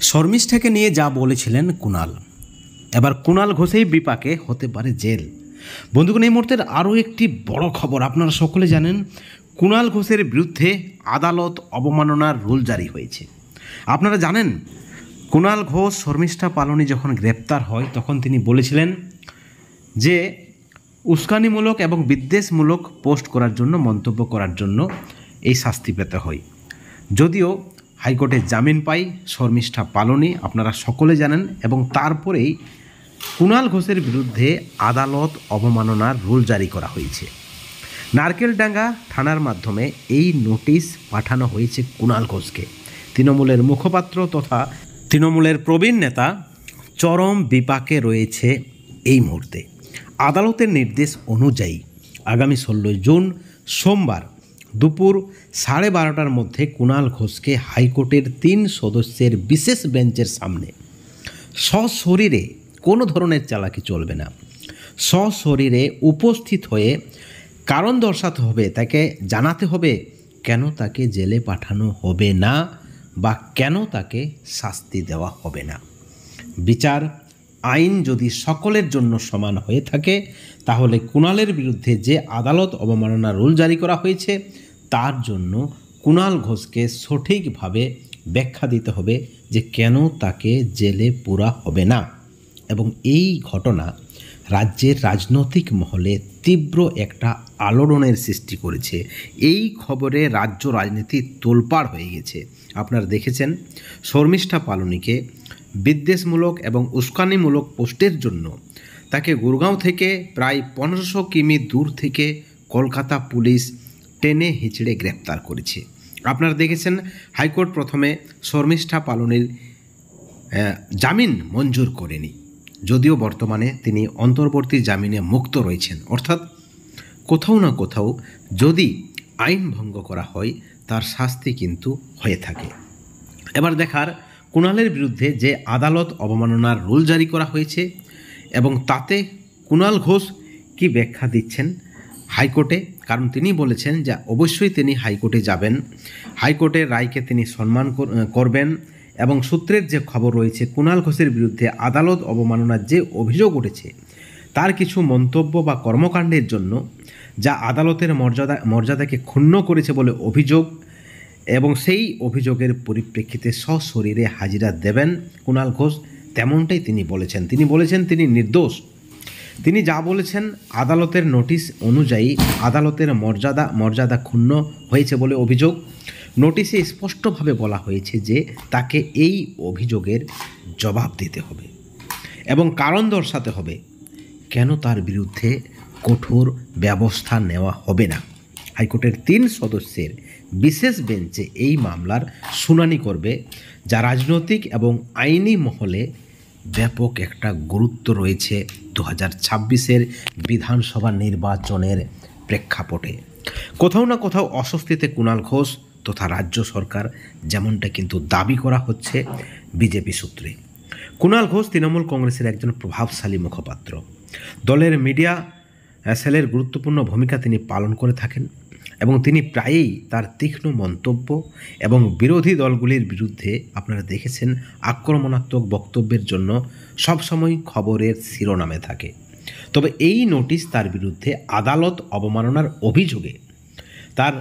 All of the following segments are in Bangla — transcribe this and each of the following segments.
শর্মিষ্ঠাকে নিয়ে যা বলেছিলেন কুণাল, এবার কুণাল ঘোষেই বিপাকে হতে পারে জেল। বন্ধুগণ, এই মুহূর্তের আরও একটি বড় খবর। আপনারা সকলে জানেন কুণাল ঘোষের বিরুদ্ধে আদালত অবমাননার রুল জারি হয়েছে। আপনারা জানেন কুণাল ঘোষ শর্মিষ্ঠা পালনি যখন গ্রেপ্তার হয় তখন তিনি বলেছিলেন যে উস্কানিমূলক এবং বিদ্বেষমূলক পোস্ট করার জন্য, মন্তব্য করার জন্য এই শাস্তি পেতে হয়। যদিও হাইকোর্টে জামিন পাই শর্মিষ্ঠা পালনি, আপনারা সকলে জানেন, এবং তারপরেই কুণাল ঘোষের বিরুদ্ধে আদালত অবমাননার রুল জারি করা হয়েছে। নারকেলডাঙ্গা থানার মাধ্যমে এই নোটিশ পাঠানো হয়েছে কুণাল ঘোষকে। তৃণমূলের মুখপাত্র তথা তৃণমূলের প্রবীণ নেতা চরম বিপাকে রয়েছে এই মুহূর্তে। আদালতের নির্দেশ অনুযায়ী আগামী 16 জুন সোমবার দুপুর 12:30টার মধ্যে কুণাল ঘোষকে হাইকোর্টের 3 সদস্যের বিশেষ বেঞ্চের সামনে সশরীরে, কোনো ধরনের চালাকি চলবে না, সশরীরে উপস্থিত হয়ে কারণ দর্শাতে হবে, তাকে জানাতে হবে কেন তাকে জেলে পাঠানো হবে না বা কেন তাকে শাস্তি দেওয়া হবে না। বিচার আইন যদি সকলের জন্য সমান হয়ে থাকে তাহলে কুণালের বিরুদ্ধে যে আদালত অবমাননা রুল জারি করা হয়েছে তার জন্য কুণাল ঘোষকে সঠিকভাবে ব্যাখ্যা দিতে হবে যে কেন তাকে জেলে পুরা হবে না। এবং এই ঘটনা রাজ্যের রাজনৈতিক মহলে তীব্র একটা আলোড়নের সৃষ্টি করেছে। এই খবরে রাজ্য রাজনীতি তোলপাড় হয়ে গেছে। আপনারা দেখেছেন শর্মিষ্ঠা পালনিকে বিদ্বেষমূলক এবং উস্কানিমূলক পোস্টের জন্য তাকে গুরগাঁও থেকে প্রায় 1500 কিমি দূর থেকে কলকাতা পুলিশ টেনে হিঁচড়ে গ্রেপ্তার করেছে। আপনারা দেখেছেন হাইকোর্ট প্রথমে শর্মিষ্ঠা পালনির জামিন মঞ্জুর করেনি, যদিও বর্তমানে তিনি অন্তর্বর্তী জামিনে মুক্ত রয়েছেন। অর্থাৎ কোথাও না কোথাও যদি আইন ভঙ্গ করা হয় তার শাস্তি কিন্তু হয়ে থাকে। এবার দেখার কুণালের বিরুদ্ধে যে আদালত অবমাননার রুল জারি করা হয়েছে এবং তাতে কুণাল ঘোষ কি ব্যাখ্যা দিচ্ছেন হাইকোর্টে। কারণ তিনি বলেছেন যে অবশ্যই তিনি হাইকোর্টে যাবেন, হাইকোর্টের রায়কে তিনি সম্মান করবেন। এবং সূত্রের যে খবর রয়েছে কুণাল ঘোষের বিরুদ্ধে আদালত অবমাননার যে অভিযোগ উঠেছে তার কিছু মন্তব্য বা কর্মকাণ্ডের জন্য যা আদালতের মর্যাদাকে ক্ষুণ্ণ করেছে বলে অভিযোগ, এবং সেই অভিযোগের পরিপ্রেক্ষিতে সশরীরে হাজিরা দেবেন কুণাল ঘোষ, তেমনটাই তিনি বলেছেন। তিনি বলেছেন তিনি নির্দোষ। তিনি যা বলেছেন আদালতের নোটিশ অনুযায়ী আদালতের মর্যাদা ক্ষুণ্ণ হয়েছে বলে অভিযোগ। নোটিশে স্পষ্টভাবে বলা হয়েছে যে তাকে এই অভিযোগের জবাব দিতে হবে এবং কারণ দর্শাতে হবে কেন তার বিরুদ্ধে কঠোর ব্যবস্থা নেওয়া হবে না। হাইকোর্টের 3 সদস্যের বিশেষ বেঞ্চে এই মামলার শুনানি করবে, যা রাজনৈতিক এবং আইনি মহলে ব্যাপক একটা গুরুত্ব রয়েছে 2026-এর বিধানসভা নির্বাচনের প্রেক্ষাপটে। কোথাও না কোথাও অস্বস্তিতে কুণাল ঘোষ তথা রাজ্য সরকার, যেমনটা কিন্তু দাবি করা হচ্ছে বিজেপি সূত্রে। কুণাল ঘোষ তৃণমূল কংগ্রেসের একজন প্রভাবশালী মুখপাত্র। দলের মিডিয়া সেলের গুরুত্বপূর্ণ ভূমিকা তিনি পালন করে থাকেন এবং তিনি প্রায়ই তার তীক্ষ্ণ মন্তব্য এবং বিরোধী দলগুলির বিরুদ্ধে আপনারা দেখেছেন আক্রমণাত্মক বক্তব্যের জন্য সবসময় খবরের শিরোনামে থাকে। তবে এই নোটিশ তার বিরুদ্ধে আদালত অবমাননার অভিযোগে তার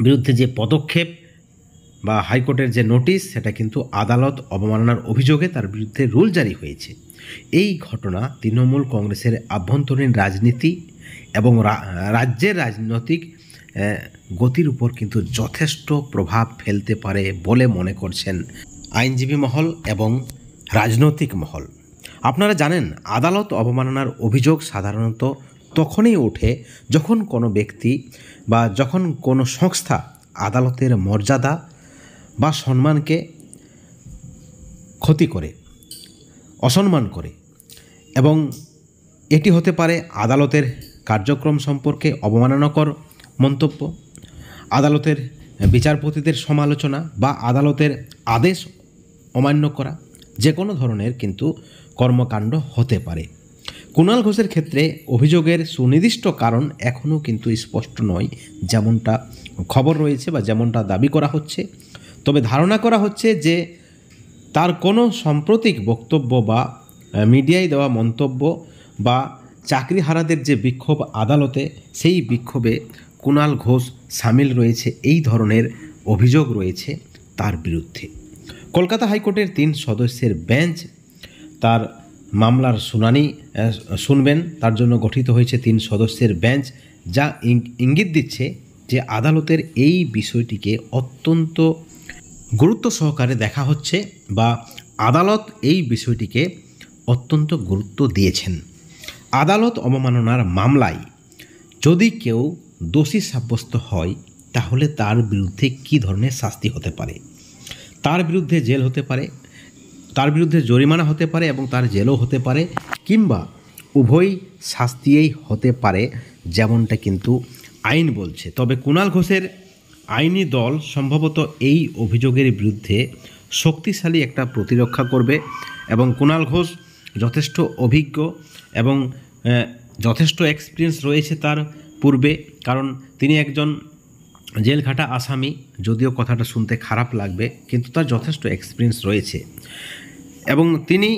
বিরুদ্ধে যে পদক্ষেপ বা হাইকোর্টের যে নোটিশ, সেটা কিন্তু আদালত অবমাননার অভিযোগে তার বিরুদ্ধে রুল জারি হয়েছে। এই ঘটনা তৃণমূল কংগ্রেসের আভ্যন্তরীণ রাজনীতি এবং রাজ্যের রাজনৈতিক গতির উপর কিন্তু যথেষ্ট প্রভাব ফেলতে পারে বলে মনে করছেন আইনজীবী মহল এবং রাজনৈতিক মহল। আপনারা জানেন আদালত অবমাননার অভিযোগ সাধারণত তখনই ওঠে যখন কোনো ব্যক্তি বা যখন কোনো সংস্থা আদালতের মর্যাদা বা সম্মানকে ক্ষতি করে, অসম্মান করে, এবং এটি হতে পারে আদালতের কার্যক্রম সম্পর্কে অবমাননাকর মন্তব্য, আদালতের বিচারপতিদের সমালোচনা বা আদালতের আদেশ অমান্য করা, যে কোনো ধরনের কিন্তু কর্মকাণ্ড হতে পারে। কুণাল ঘোষের ক্ষেত্রে অভিযোগের সুনির্দিষ্ট কারণ এখনও কিন্তু স্পষ্ট নয়, যেমনটা খবর রয়েছে বা যেমনটা দাবি করা হচ্ছে। তবে ধারণা করা হচ্ছে যে তার কোনো সাম্প্রতিক বক্তব্য বা মিডিয়ায় দেওয়া মন্তব্য বা চাকরিহারাদের যে বিক্ষোভ আদালতে, সেই বিক্ষোভে কুণাল ঘোষ সামিল রয়েছে, এই ধরনের অভিযোগ রয়েছে তার বিরুদ্ধে। কলকাতা হাইকোর্টের 3 সদস্যের বেঞ্চ তার মামলার শুনানি শুনবেন। তার জন্য গঠিত হয়েছে 3 সদস্যের বেঞ্চ, যা ইঙ্গিত দিচ্ছে যে আদালতের এই বিষয়টিকে অত্যন্ত গুরুত্ব সহকারে দেখা হচ্ছে বা আদালত এই বিষয়টিকে অত্যন্ত গুরুত্ব দিয়েছেন। আদালত অবমাননার মামলায় যদি কেউ দোষী সাব্যস্ত হয় তাহলে তার বিরুদ্ধে কী ধরনের শাস্তি হতে পারে। তার বিরুদ্ধে জেল হতে পারে, তার বিরুদ্ধে জরিমানা হতে পারে এবং তার জেলও হতে পারে, কিংবা উভয় শাস্তিই হতে পারে, যেমনটা কিন্তু আইন বলছে। তবে কুণাল ঘোষের আইনি দল সম্ভবত এই অভিযোগের বিরুদ্ধে শক্তিশালী একটা প্রতিরক্ষা করবে এবং কুণাল ঘোষ যথেষ্ট অভিজ্ঞ এবং যথেষ্ট এক্সপিরিয়েন্স রয়েছে তার পূর্বে, কারণ তিনি একজন জেলখাটা আসামি। যদিও কথাটা শুনতে খারাপ লাগবে, কিন্তু তার যথেষ্ট এক্সপিরিয়েন্স রয়েছে এবং তিনি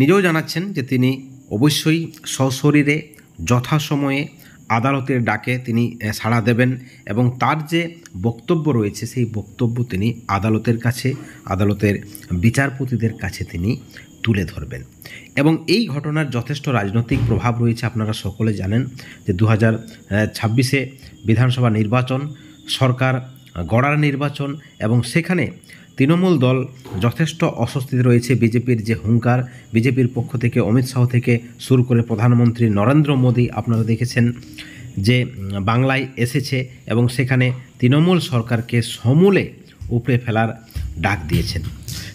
নিজেও জানাচ্ছেন যে তিনি অবশ্যই সশরীরে যথাসময়ে আদালতের ডাকে তিনি সাড়া দেবেন এবং তার যে বক্তব্য রয়েছে সেই বক্তব্য তিনি আদালতের কাছে, আদালতের বিচারপতিদের কাছে তিনি তুলে ধরবেন। এবং এই ঘটনার যথেষ্ট রাজনৈতিক প্রভাব রয়েছে। আপনারা সকলে জানেন যে 2026-এ বিধানসভা নির্বাচন, সরকার গড়ার নির্বাচন, এবং সেখানে তৃণমূল দল যথেষ্ট অস্বস্তিতে রয়েছে। বিজেপির যে হুঙ্কার, বিজেপির পক্ষ থেকে অমিত শাহ থেকে শুরু করে প্রধানমন্ত্রী নরেন্দ্র মোদী আপনারা দেখেছেন যে বাংলায় এসেছে এবং সেখানে তৃণমূল সরকারকে সমূলে উপড়ে ফেলার ডাক দিয়েছেন।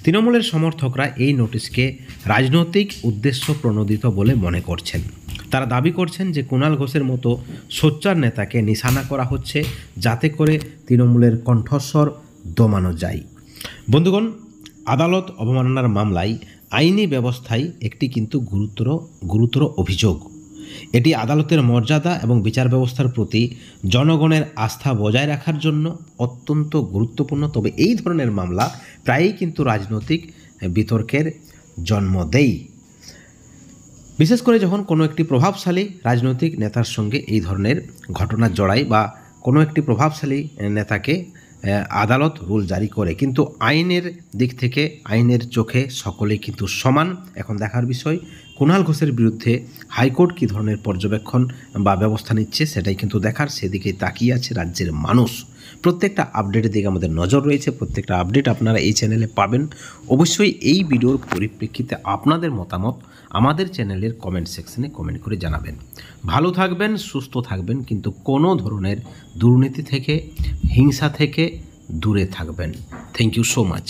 তৃণমূলের সমর্থকরা এই নোটিশকে রাজনৈতিক উদ্দেশ্য প্রণোদিত বলে মনে করছেন। তারা দাবি করছেন যে কুণাল ঘোষের মতো সোচ্চার নেতাকে নিশানা করা হচ্ছে যাতে করে তৃণমূলের কণ্ঠস্বর দমানো যায়। বন্ধুগণ, আদালত অবমাননার মামলায় আইনি ব্যবস্থায় একটি কিন্তু গুরুতর অভিযোগ। এটি আদালতের মর্যাদা এবং বিচার ব্যবস্থার প্রতি জনগণের আস্থা বজায় রাখার জন্য অত্যন্ত গুরুত্বপূর্ণ। তবে এই ধরনের মামলা প্রায়ই কিন্তু রাজনৈতিক বিতর্কের জন্ম দেয়, বিশেষ করে যখন কোনো একটি প্রভাবশালী রাজনৈতিক নেতার সঙ্গে এই ধরনের ঘটনা জড়ায় বা কোনো একটি প্রভাবশালী নেতাকে আদালত রুল জারি করে। কিন্তু আইনের দিক থেকে, আইনের চোখে সকলেই কিন্তু সমান। এখন দেখার বিষয় কুণাল ঘোষের বিরুদ্ধে হাইকোর্ট কী ধরনের পর্যবেক্ষণ বা ব্যবস্থা নিচ্ছে, সেটাই কিন্তু দেখার। সেদিকে তাকিয়ে আছে রাজ্যের মানুষ। প্রত্যেকটা আপডেটের দিকে আমাদের নজর রয়েছে। প্রত্যেকটা আপডেট আপনারা এই চ্যানেলে পাবেন। অবশ্যই এই ভিডিওর পরিপ্রেক্ষিতে আপনাদের মতামত আমাদের চ্যানেলের কমেন্ট সেকশনে কমেন্ট করে জানাবেন। ভালো থাকবেন, সুস্থ থাকবেন, কিন্তু কোনো ধরনের দুর্নীতি থেকে, হিংসা থেকে দূরে থাকবেন। Thank you so much.